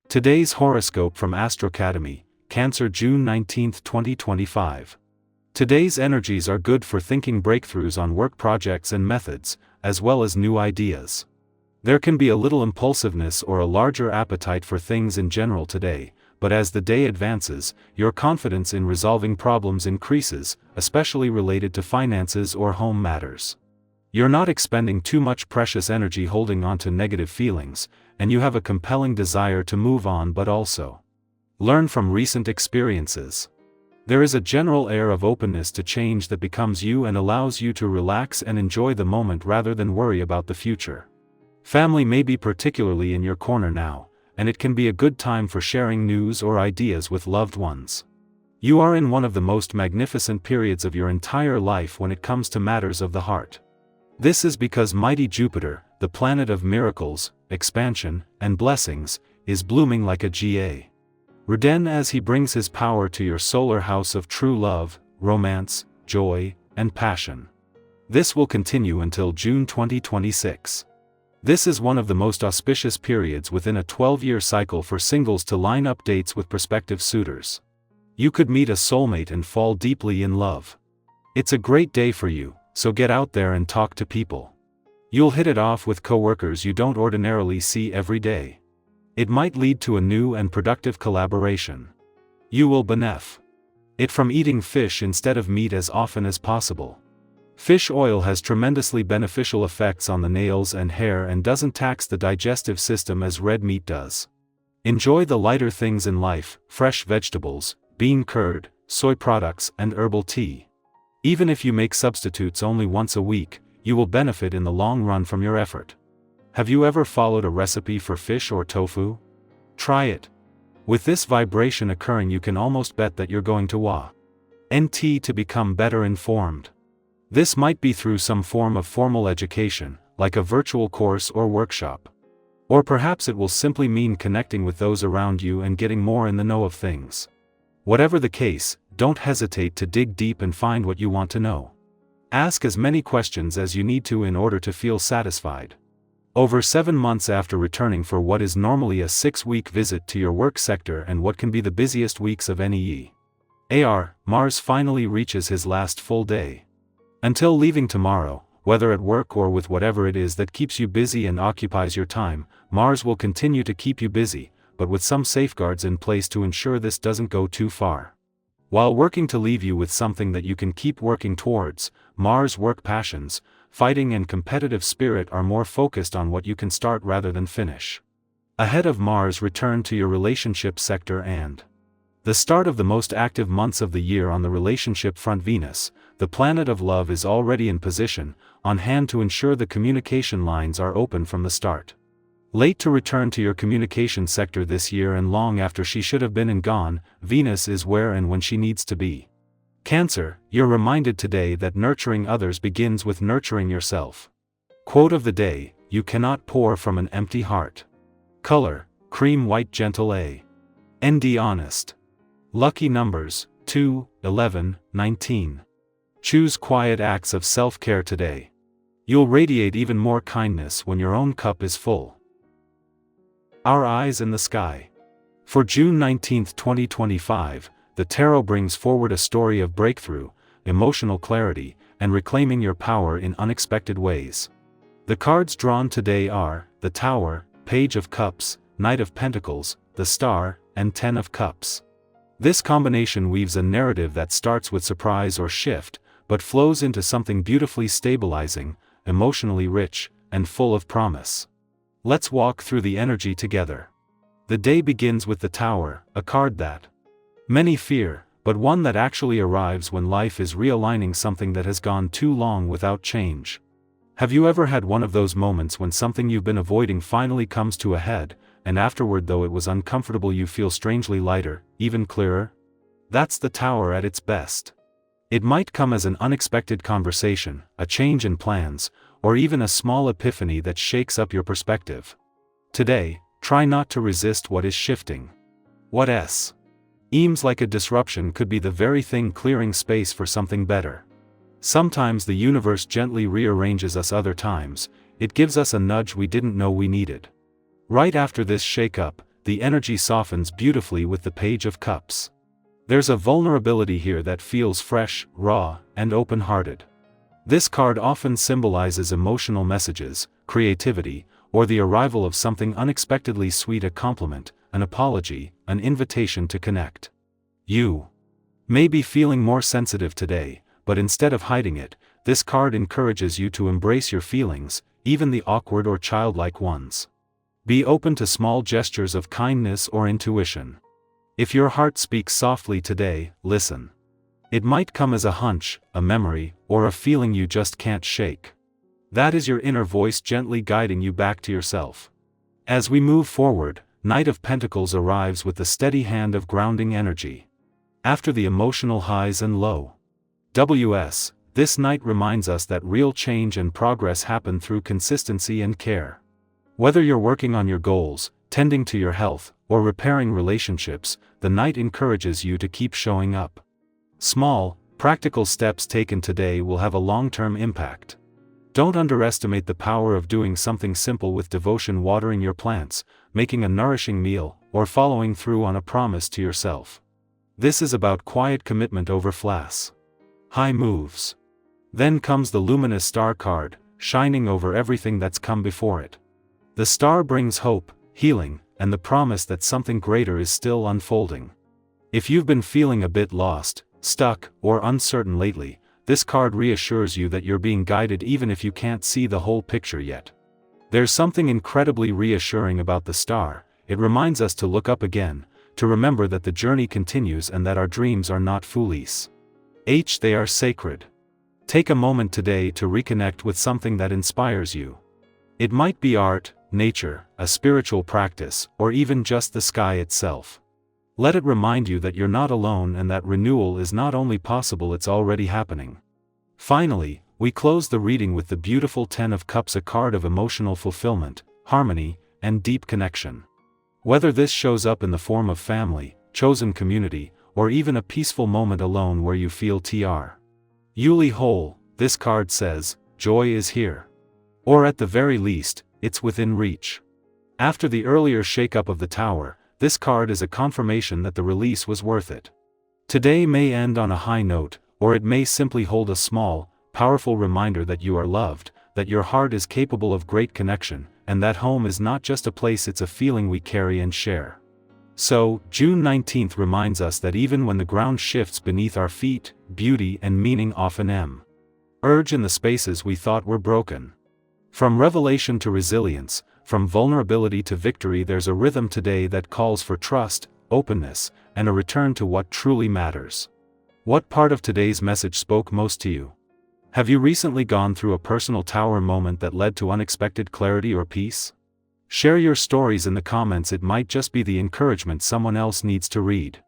Today's horoscope from Astrocademy, Cancer, June 19, 2025. Today's energies are good for thinking breakthroughs on work projects and methods, as well as new ideas. There can be a little impulsiveness or a larger appetite for things in general today, but as the day advances, your confidence in resolving problems increases, especially related to finances or home matters. You're not expending too much precious energy holding on to negative feelings, and you have a compelling desire to move on but also learn from recent experiences. There is a general air of openness to change that becomes you and allows you to relax and enjoy the moment rather than worry about the future. Family may be particularly in your corner now, and it can be a good time for sharing news or ideas with loved ones. You are in one of the most magnificent periods of your entire life when it comes to matters of the heart. This is because mighty Jupiter, the planet of miracles, expansion, and blessings, is blooming like a Ga. Ruden as he brings his power to your solar house of true love, romance, joy, and passion. This will continue until June 2026. This is one of the most auspicious periods within a 12-year cycle for singles to line up dates with prospective suitors. You could meet a soulmate and fall deeply in love. It's a great day for you, so get out there and talk to people. You'll hit it off with coworkers you don't ordinarily see every day. It might lead to a new and productive collaboration. You will benefit from eating fish instead of meat as often as possible. Fish oil has tremendously beneficial effects on the nails and hair and doesn't tax the digestive system as red meat does. Enjoy the lighter things in life: fresh vegetables, bean curd, soy products, and herbal tea. Even if you make substitutes only once a week, you will benefit in the long run from your effort. Have you ever followed a recipe for fish or tofu? Try it. With this vibration occurring, you can almost bet that you're going to NT to become better informed. This might be through some form of formal education, like a virtual course or workshop. Or perhaps it will simply mean connecting with those around you and getting more in the know of things. Whatever the case, don't hesitate to dig deep and find what you want to know. Ask as many questions as you need to in order to feel satisfied. Over 7 months after returning for what is normally a 6-week visit to your work sector and what can be the busiest weeks of any year, Mars finally reaches his last full day. Until leaving tomorrow, whether at work or with whatever it is that keeps you busy and occupies your time, Mars will continue to keep you busy, but with some safeguards in place to ensure this doesn't go too far. While working to leave you with something that you can keep working towards, Mars' work passions, fighting and competitive spirit are more focused on what you can start rather than finish. Ahead of Mars' return to your relationship sector and the start of the most active months of the year on the relationship front, Venus, the planet of love, is already in position, on hand to ensure the communication lines are open from the start. Late to return to your communication sector this year and long after she should have been and gone, Venus is where and when she needs to be. Cancer, you're reminded today that nurturing others begins with nurturing yourself. Quote of the day: you cannot pour from an empty heart. Color: cream white, gentle ND honest. Lucky numbers: 2, 11, 19. Choose quiet acts of self-care today. You'll radiate even more kindness when your own cup is full. Our eyes in the sky. For June 19, 2025, the tarot brings forward a story of breakthrough, emotional clarity, and reclaiming your power in unexpected ways. The cards drawn today are the Tower, Page of Cups, Knight of Pentacles, the Star, and Ten of Cups. This combination weaves a narrative that starts with surprise or shift, but flows into something beautifully stabilizing, emotionally rich, and full of promise. Let's walk through the energy together. The day begins with the Tower, a card that many fear, but one that actually arrives when life is realigning something that has gone too long without change. Have you ever had one of those moments when something you've been avoiding finally comes to a head, and afterward, though it was uncomfortable, you feel strangely lighter, even clearer? That's the Tower at its best. It might come as an unexpected conversation, a change in plans, or even a small epiphany that shakes up your perspective. Today, try not to resist what is shifting. What seems like a disruption could be the very thing clearing space for something better. Sometimes the universe gently rearranges us, other times, it gives us a nudge we didn't know we needed. Right after this shake-up, the energy softens beautifully with the Page of Cups. There's a vulnerability here that feels fresh, raw, and open-hearted. This card often symbolizes emotional messages, creativity, or the arrival of something unexpectedly sweet, a compliment, an apology, an invitation to connect. You may be feeling more sensitive today, but instead of hiding it, this card encourages you to embrace your feelings, even the awkward or childlike ones. Be open to small gestures of kindness or intuition. If your heart speaks softly today, listen. It might come as a hunch, a memory, or a feeling you just can't shake. That is your inner voice gently guiding you back to yourself. As we move forward, Knight of Pentacles arrives with the steady hand of grounding energy. After the emotional highs and lows, this Knight reminds us that real change and progress happen through consistency and care. Whether you're working on your goals, tending to your health, or repairing relationships, the Knight encourages you to keep showing up. Small, practical steps taken today will have a long-term impact. Don't underestimate the power of doing something simple with devotion: watering your plants, making a nourishing meal, or following through on a promise to yourself. This is about quiet commitment over flash high moves. Then comes the luminous star card, shining over everything that's come before it. The star brings hope, healing, and the promise that something greater is still unfolding. If you've been feeling a bit lost, stuck, or uncertain lately, this card reassures you that you're being guided even if you can't see the whole picture yet. There's something incredibly reassuring about the star. It reminds us to look up again, to remember that the journey continues and that our dreams are not foolish. They are sacred. Take a moment today to reconnect with something that inspires you. It might be art, nature, a spiritual practice, or even just the sky itself. Let it remind you that you're not alone and that renewal is not only possible, it's already happening. Finally, we close the reading with the beautiful Ten of Cups, a card of emotional fulfillment, harmony, and deep connection. Whether this shows up in the form of family, chosen community, or even a peaceful moment alone where you feel truly whole, this card says, joy is here. Or at the very least, it's within reach. After the earlier shakeup of the Tower, this card is a confirmation that the release was worth it. Today may end on a high note, or it may simply hold a small, powerful reminder that you are loved, that your heart is capable of great connection, and that home is not just a place, it's a feeling we carry and share. So, June 19th reminds us that even when the ground shifts beneath our feet, beauty and meaning often emerge in the spaces we thought were broken. From revelation to resilience, from vulnerability to victory, there's a rhythm today that calls for trust, openness, and a return to what truly matters. What part of today's message spoke most to you? Have you recently gone through a personal Tower moment that led to unexpected clarity or peace? Share your stories in the comments. It might just be the encouragement someone else needs to read.